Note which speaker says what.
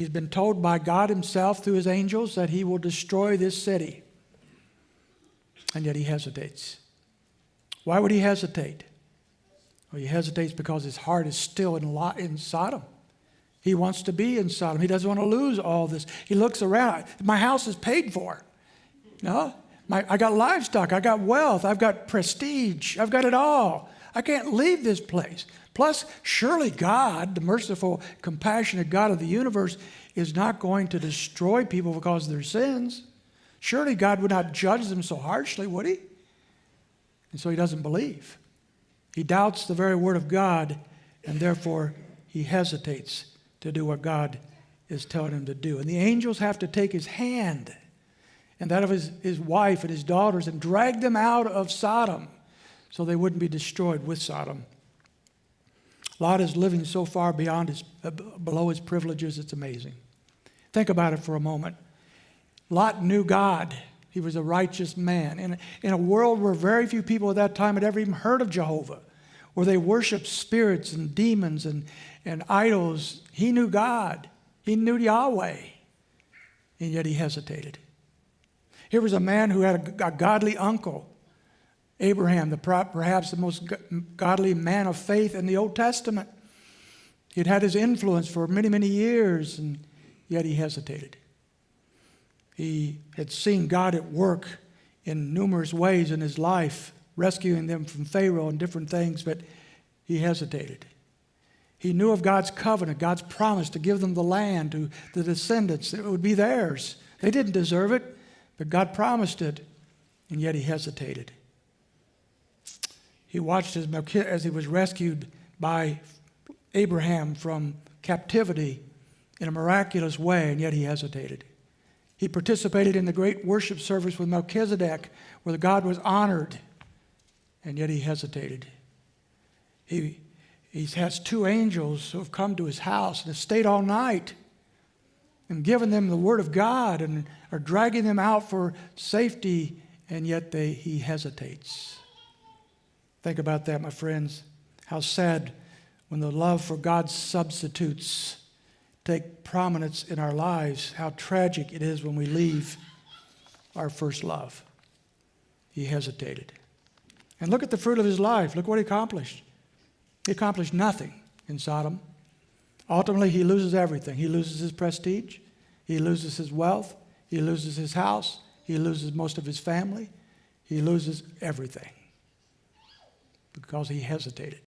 Speaker 1: He's been told by God himself through his angels that he will destroy this city. And yet he hesitates. Why would he hesitate? Well, he hesitates because his heart is still in Sodom. He wants to be in Sodom. He doesn't want to lose all this. He looks around. My house is paid for. No, I got livestock. I got wealth. I've got prestige. I've got it all. I can't leave this place. Plus, surely God, the merciful, compassionate God of the universe, is not going to destroy people because of their sins. Surely God would not judge them so harshly, would he? And so he doesn't believe. He doubts the very word of God, and therefore he hesitates to do what God is telling him to do. And the angels have to take his hand and that of his wife and his daughters and drag them out of Sodom so they wouldn't be destroyed with Sodom. Lot is living so far below his privileges, it's amazing. Think about it for a moment. Lot knew God. He was a righteous man. In a world where very few people at that time had ever even heard of Jehovah, where they worshiped spirits and demons and idols, he knew God. He knew Yahweh. And yet he hesitated. Here was a man who had a godly uncle, Abraham, perhaps the most godly man of faith in the Old Testament. He'd had his influence for many, many years, and yet he hesitated. He had seen God at work in numerous ways in his life, rescuing them from Pharaoh and different things, but he hesitated. He knew of God's covenant, God's promise to give them the land to the descendants. It would be theirs. They didn't deserve it, but God promised it, and yet he hesitated. He watched as he was rescued by Abraham from captivity in a miraculous way, and yet he hesitated. He participated in the great worship service with Melchizedek, where God was honored, and yet he hesitated. He has two angels who have come to his house and have stayed all night and given them the word of God and are dragging them out for safety, and yet he hesitates. Think about that, my friends. How sad when the love for God's substitutes take prominence in our lives. How tragic it is when we leave our first love. He hesitated. And look at the fruit of his life. Look what he accomplished. He accomplished nothing in Sodom. Ultimately, he loses everything. He loses his prestige. He loses his wealth. He loses his house. He loses most of his family. He loses everything because he hesitated.